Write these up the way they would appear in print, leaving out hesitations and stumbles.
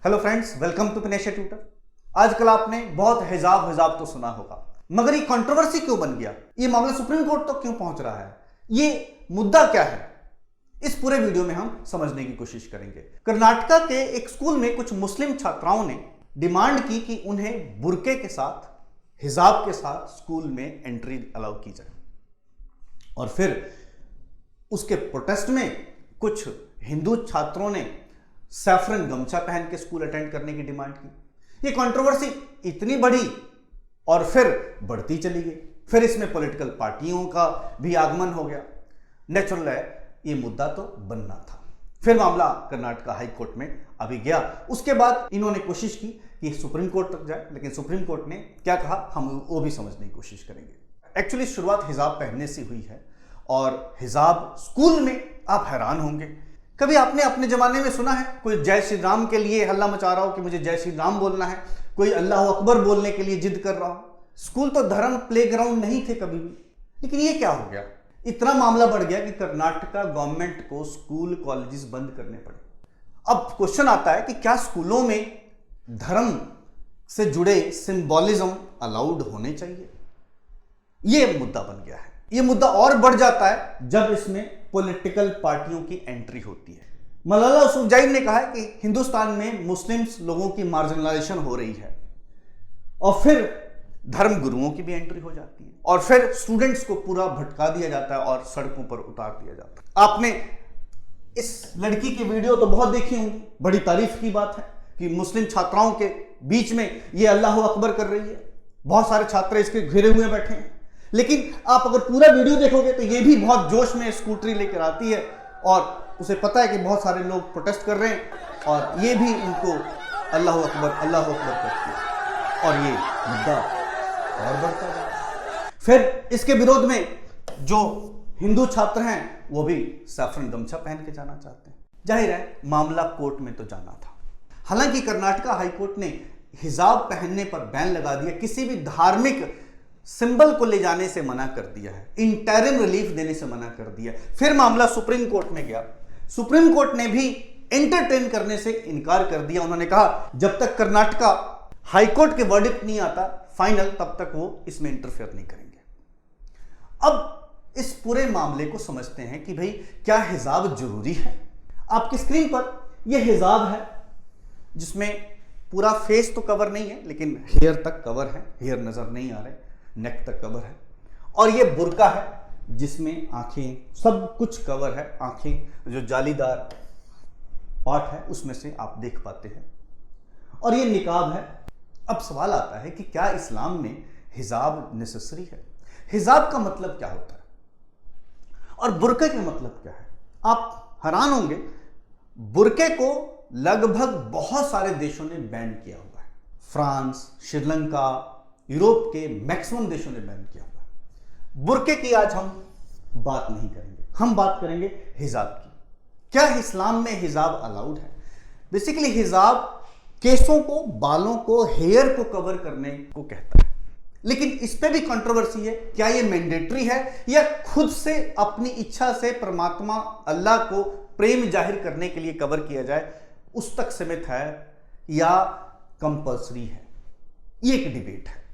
Hello friends, welcome to पिनेशा tutor. आजकल आपने बहुत हिजाब तो सुना होगा, मगर ये कंट्रोवर्सी क्यों बन गया? ये मामला सुप्रीम कोर्ट तक क्यों पहुंच रहा है? ये मुद्दा क्या है? इस पूरे वीडियो में हम समझने की कोशिश करेंगे। कर्नाटका के एक स्कूल में कुछ मुस्लिम छात्राओं ने डिमांड की कि उन्हें बुर्के के साथ, हिजाब के साथ स्कूल में एंट्री अलाउ की जाए, और फिर उसके प्रोटेस्ट में कुछ हिंदू छात्रों ने सैफरन गमछा पहन के स्कूल अटेंड करने की डिमांड की। ये कंट्रोवर्सी इतनी बढ़ी और फिर बढ़ती चली गई। फिर इसमें पॉलिटिकल पार्टियों का भी आगमन हो गया। नेचुरल है, ये मुद्दा तो बनना था। फिर मामला कर्नाटका हाई कोर्ट में अभी गया। उसके बाद इन्होंने कोशिश की कि सुप्रीम कोर्ट तक जाए, लेकिन सुप्रीम कोर्ट ने क्या कहा हम वो भी समझने की कोशिश करेंगे। एक्चुअली शुरुआत हिजाब पहनने से हुई है, और हिजाब स्कूल में, आप हैरान होंगे, कभी आपने अपने जमाने में सुना है कोई जय श्री राम के लिए हल्ला मचा रहा हो कि मुझे जय श्री राम बोलना है, कोई अल्लाह अकबर बोलने के लिए जिद कर रहा हो? स्कूल तो धर्म प्लेग्राउंड नहीं थे कभी भी। लेकिन ये क्या हो गया? इतना मामला बढ़ गया कि कर्नाटका गवर्नमेंट को स्कूल कॉलेजेस बंद करने पड़े। अब क्वेश्चन आता है कि क्या स्कूलों में धर्म से जुड़े सिंबॉलिज्म अलाउड होने चाहिए? यह मुद्दा बन गया है। यह मुद्दा और बढ़ जाता है जब इसमें पॉलिटिकल पार्टियों की एंट्री होती है। मलाला यूसुफजई ने कहा है कि हिंदुस्तान में मुस्लिम्स लोगों की मार्जिनलाइजेशन हो रही है, और फिर धर्म गुरुओं की भी एंट्री हो जाती है, और फिर स्टूडेंट्स को पूरा भटका दिया जाता है और सड़कों पर उतार दिया जाता है। आपने इस लड़की की वीडियो तो बहुत देखी होंगी। बड़ी तारीफ की बात है कि मुस्लिम छात्राओं के बीच में ये अल्लाह अकबर कर रही है। बहुत सारे छात्र इसके घिरे हुए बैठे हैं। लेकिन आप अगर पूरा वीडियो देखोगे तो ये भी बहुत जोश में स्कूटरी लेकर आती है, और उसे पता है कि बहुत सारे लोग प्रोटेस्ट कर रहे हैं, और ये भी उनको अल्लाह अकबर करती है, और ये मुद्दा और बढ़ता है। फिर इसके विरोध में जो हिंदू छात्र हैं वो भी सैफरन गमछा पहन के जाना चाहते हैं। जाहिर है मामला कोर्ट में तो जाना था। हालांकि कर्नाटका हाईकोर्ट ने हिजाब पहनने पर बैन लगा दिया, किसी भी धार्मिक सिंबल को ले जाने से मना कर दिया है, इंटरिम रिलीफ देने से मना कर दिया। फिर मामला सुप्रीम कोर्ट में गया। सुप्रीम कोर्ट ने भी एंटरटेन करने से इनकार कर दिया। उन्होंने कहा जब तक कर्नाटका हाईकोर्ट के वर्डिक्ट नहीं आता फाइनल, तब तक वो इसमें इंटरफेयर नहीं करेंगे। अब इस पूरे मामले को समझते हैं कि भाई क्या हिजाब जरूरी है? आपकी स्क्रीन पर यह हिजाब है, जिसमें पूरा फेस तो कवर नहीं है, लेकिन हेयर तक कवर है। हेयर नजर नहीं आ रहे, नेक तक कवर है। और ये बुर्का है जिसमें आंखें, सब कुछ कवर है। आंखें जो जालीदार पार्ट है उसमें से आप देख पाते हैं, और ये निकाब है। अब सवाल आता है कि क्या इस्लाम में हिजाब नेसेसरी है? हिजाब का मतलब क्या होता है और बुर्के का मतलब क्या है? आप हैरान होंगे, बुर्के को लगभग बहुत सारे देशों ने बैन किया हुआ है। फ्रांस, श्रीलंका, यूरोप के मैक्सिमम देशों ने बैन किया हुआ है। बुर्के की आज हम बात नहीं करेंगे, हम बात करेंगे हिजाब की। क्या इस्लाम में हिजाब अलाउड है? बेसिकली हिजाब केसों को, बालों को, हेयर को कवर करने को कहता है। लेकिन इस पे भी कंट्रोवर्सी है, क्या ये मैंडेटरी है या खुद से अपनी इच्छा से परमात्मा अल्लाह को प्रेम जाहिर करने के लिए कवर किया जाए, उस तक सीमित है या कंपल्सरी है? ये एक डिबेट है।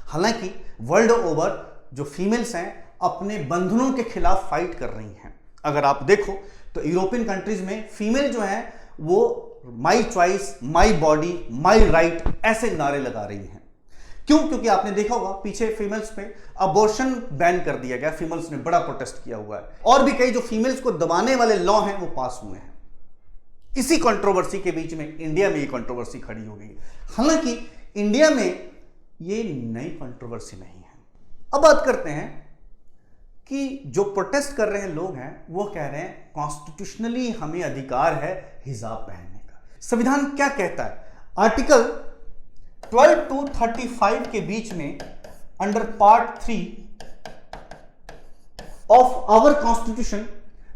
हालांकि वर्ल्ड ओवर जो फीमेल्स हैं अपने बंधनों के खिलाफ फाइट कर रही हैं। अगर आप देखो तो यूरोपियन कंट्रीज में फीमेल जो हैं वो my choice, my body, my right ऐसे नारे लगा रही हैं। क्यों? क्योंकि आपने देखा होगा पीछे फीमेल्स पे अबॉर्शन बैन कर दिया गया। फीमेल्स ने बड़ा प्रोटेस्ट किया हुआ है, और भी कई जो फीमेल्स को दबाने वाले लॉ हैं वो पास हुए हैं। इसी कंट्रोवर्सी के बीच में इंडिया में ये कंट्रोवर्सी खड़ी हो गई। हालांकि इंडिया में ये नई कंट्रोवर्सी नहीं है। अब बात करते हैं कि जो प्रोटेस्ट कर रहे हैं लोग हैं वो कह रहे हैं कॉन्स्टिट्यूशनली हमें अधिकार है हिजाब पहनने का। संविधान क्या कहता है? आर्टिकल 12 to 35 के बीच में under part 3 of our constitution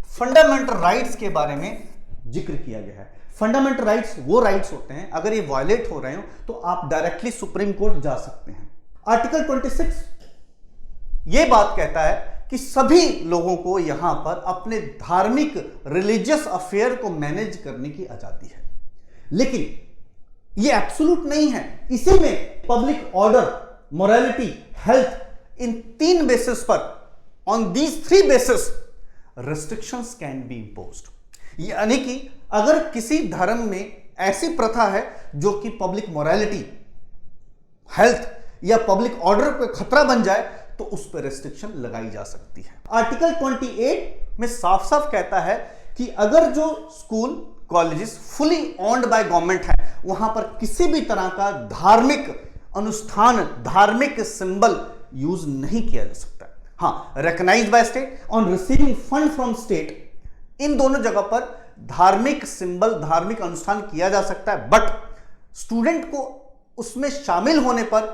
fundamental rights के बारे में जिक्र किया गया है। फंडामेंटल राइट्स वो राइट्स होते हैं, अगर ये वायलेट हो रहे हो तो आप डायरेक्टली सुप्रीम कोर्ट जा सकते हैं। आर्टिकल 26 ये बात कहता है कि सभी लोगों को यहां पर अपने धार्मिक रिलीजियस अफेयर को मैनेज करने की आजादी है। लेकिन ये एब्सोल्यूट नहीं है। इसी में पब्लिक ऑर्डर, मोरालिटी, हेल्थ, इन 3 बेसिस पर, on these 3 basis restrictions can be imposed। यानी कि अगर किसी धर्म में ऐसी प्रथा है जो कि पब्लिक मोरालिटी, हेल्थ या पब्लिक ऑर्डर पे खतरा बन जाए तो उस पर रेस्ट्रिक्शन लगाई जा सकती है। आर्टिकल 28 में साफ साफ कहता है कि अगर जो school, colleges fully owned by government है, वहां पर किसी भी तरह का धार्मिक अनुष्ठान, धार्मिक सिंबल यूज नहीं किया जा सकता। हाँ, recognised by state, on receiving fund from state, इन दोनों जगह पर धार्मिक सिंबल, धार्मिक अनुष्ठान किया जा सकता है, बट स्टूडेंट को उसमें शामिल होने पर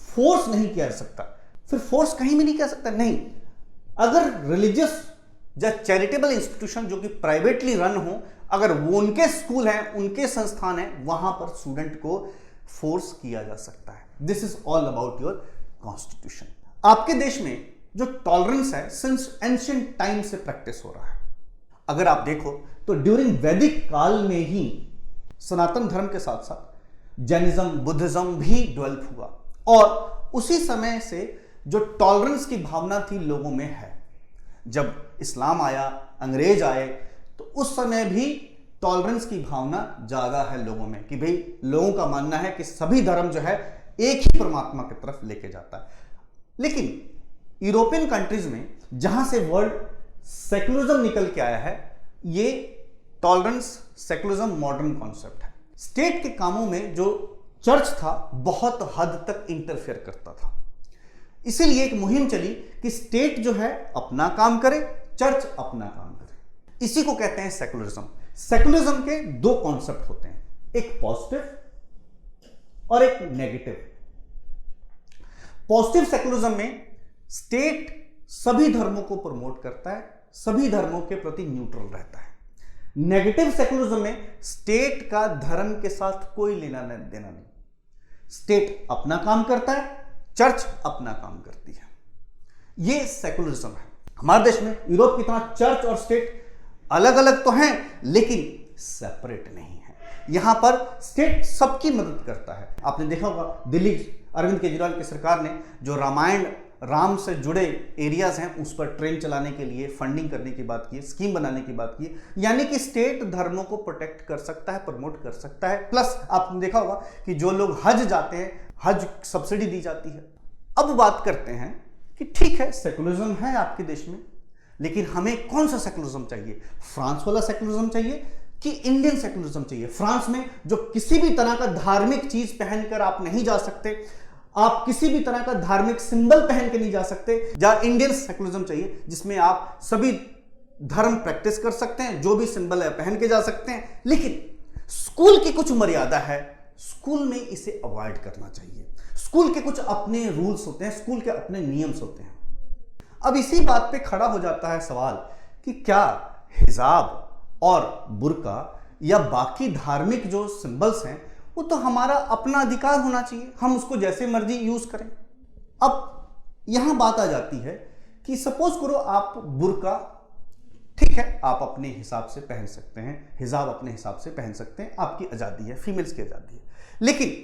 फोर्स नहीं किया जा सकता। फिर फोर्स कहीं भी नहीं किया सकता, नहीं। अगर रिलीजियस या चैरिटेबल इंस्टीट्यूशन जो कि प्राइवेटली रन हो, अगर वो उनके स्कूल हैं, उनके संस्थान हैं, वहां पर स्टूडेंट को फोर्स किया जा सकता है। This is all about your constitution. आपके देश में जो टॉलरेंस है सिंस एंशिएंट टाइम से प्रैक्टिस हो रहा है। अगर आप देखो तो ड्यूरिंग वैदिक काल में ही सनातन धर्म के साथ साथ जैनिज्म, बुद्धिज्म भी डेवलप हुआ, और उसी समय से जो टॉलरेंस की भावना थी लोगों में है। जब इस्लाम आया, अंग्रेज आए, तो उस समय भी टॉलरेंस की भावना ज्यादा है लोगों में कि भाई लोगों का मानना है कि सभी धर्म जो है एक ही परमात्मा की तरफ लेके जाता है। लेकिन यूरोपियन कंट्रीज में जहां से वर्ल्ड सेकुलरिज्म निकल के आया है, ये टॉलरेंस, सेकुलरिज्म मॉडर्न कॉन्सेप्ट है। स्टेट के कामों में जो चर्च था बहुत हद तक इंटरफेयर करता था, इसीलिए एक मुहिम चली कि स्टेट जो है अपना काम करे, चर्च अपना काम करे। इसी को कहते हैं सेकुलरिज्म। सेकुलरिज्म के 2 कॉन्सेप्ट होते हैं, एक पॉजिटिव और एक नेगेटिव। पॉजिटिव सेकुलरिज्म में स्टेट सभी धर्मों को प्रमोट करता है, सभी धर्मों के प्रति न्यूट्रल रहता है। नेगेटिव सेकुलरिज्म में स्टेट का धर्म के साथ कोई लेना देना नहीं, स्टेट अपना काम करता है, चर्च अपना काम करती है। यह सेकुलरिज्म है। हमारे देश में यूरोप की तरह चर्च और स्टेट अलग अलग तो हैं, लेकिन सेपरेट नहीं है। यहां पर स्टेट सबकी मदद करता है। आपने देखा होगा दिल्ली अरविंद केजरीवाल की सरकार ने जो रामायण, राम से जुड़े एरियाज हैं उस पर ट्रेन चलाने के लिए फंडिंग करने की बात की, स्कीम बनाने की बात की। यानी कि स्टेट धर्मों को प्रोटेक्ट कर सकता है, प्रमोट कर सकता है। प्लस आपने देखा होगा कि जो लोग हज जाते हैं, हज सब्सिडी दी जाती है। अब बात करते हैं कि ठीक है सेकुलरिज्म है आपके देश में, लेकिन हमें कौन सा सेकुलरिज्म चाहिए? फ्रांस वाला सेकुलरिज्म चाहिए कि इंडियन सेकुलरिज्म चाहिए? फ्रांस में जो किसी भी तरह का धार्मिक चीज पहनकर आप नहीं जा सकते, आप किसी भी तरह का धार्मिक सिंबल पहन के नहीं जा सकते, या इंडियन सेकुलरिज्म चाहिए जिसमें आप सभी धर्म प्रैक्टिस कर सकते हैं, जो भी सिंबल है पहन के जा सकते हैं, लेकिन स्कूल की कुछ मर्यादा है, स्कूल में इसे अवॉइड करना चाहिए। स्कूल के कुछ अपने रूल्स होते हैं, स्कूल के अपने नियम्स होते हैं। अब इसी बात पे खड़ा हो जाता है सवाल कि क्या हिजाब और बुर्का या बाकी धार्मिक जो सिंबल्स हैं वो तो हमारा अपना अधिकार होना चाहिए, हम उसको जैसे मर्जी यूज करें। अब यहां बात आ जाती है कि सपोज करो आप बुर्का, ठीक है, आप अपने हिसाब से पहन सकते हैं, हिजाब अपने हिसाब से पहन सकते हैं, आपकी आजादी है, फीमेल्स की आजादी है। लेकिन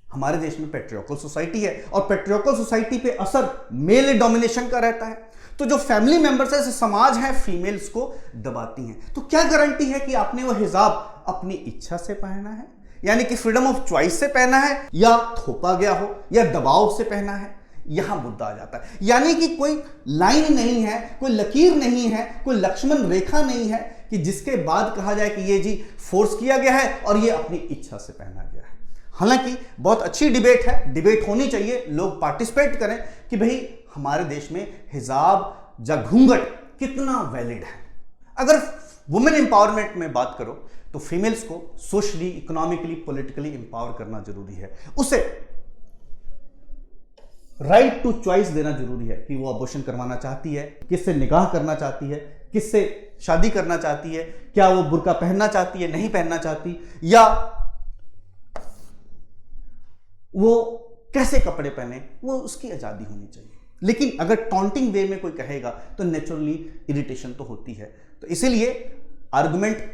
हमारे देश में पेट्रियार्कल सोसाइटी है और पेट्रियार्कल सोसाइटी पे असर मेल डोमिनेशन का रहता है, तो जो फैमिली मेंबर्स है, समाज है, फीमेल्स को दबाती हैं। तो क्या गारंटी है कि आपने वो हिजाब अपनी इच्छा से पहना है, यानी कि फ्रीडम ऑफ चॉइस से पहना है, या थोपा गया हो या दबाव से पहना है? यहां मुद्दा आ जाता है। यानी कि कोई लाइन नहीं है, कोई लकीर नहीं है, कोई लक्ष्मण रेखा नहीं है कि जिसके बाद कहा जाए कि ये जी फोर्स किया गया है और ये अपनी इच्छा से पहना गया है। हालांकि बहुत अच्छी डिबेट है, डिबेट होनी चाहिए, लोग पार्टिसिपेट करें कि भाई हमारे देश में हिजाब या घूंघट कितना वैलिड है। अगर वुमेन एम्पावरमेंट में बात करो तो फीमेल्स को सोशली, इकोनॉमिकली, पॉलिटिकली एम्पावर करना जरूरी है, उसे राइट टू चॉइस देना जरूरी है कि वो अबॉर्शन करवाना चाहती है, किससे निकाह करना चाहती है, किससे शादी करना चाहती है, क्या वो बुर्का पहनना चाहती है, नहीं पहनना चाहती, या वो कैसे कपड़े पहने, वो उसकी आजादी होनी चाहिए। लेकिन अगर टॉन्टिंग वे में कोई कहेगा तो नेचुरली इरिटेशन तो होती है। तो इसीलिए आर्गुमेंट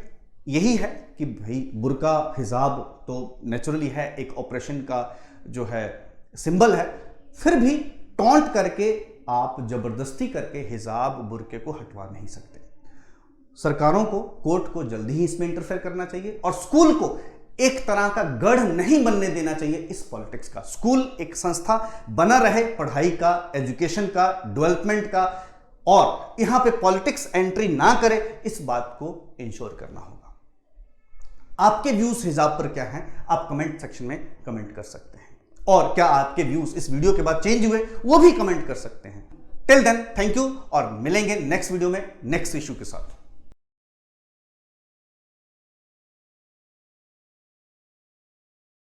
यही है कि भाई बुर्का हिजाब तो नेचुरली है, एक ऑपरेशन का जो है सिंबल है, फिर भी टॉन्ट करके आप जबरदस्ती करके हिजाब बुर्के को हटवा नहीं सकते। सरकारों को, कोर्ट को जल्दी ही इसमें इंटरफेयर करना चाहिए और स्कूल को एक तरह का गढ़ नहीं बनने देना चाहिए इस पॉलिटिक्स का। स्कूल एक संस्था बना रहे पढ़ाई का, एजुकेशन का, डेवलपमेंट का, और यहां पे पॉलिटिक्स एंट्री ना करे, इस बात को इंश्योर करना होगा। आपके व्यूज हिजाब पर क्या हैं, आप कमेंट सेक्शन में कमेंट कर सकते हैं, और क्या आपके व्यूज इस वीडियो के बाद चेंज हुए वो भी कमेंट कर सकते हैं। टिल देन थैंक यू, और मिलेंगे नेक्स्ट वीडियो में नेक्स्ट इशू के साथ।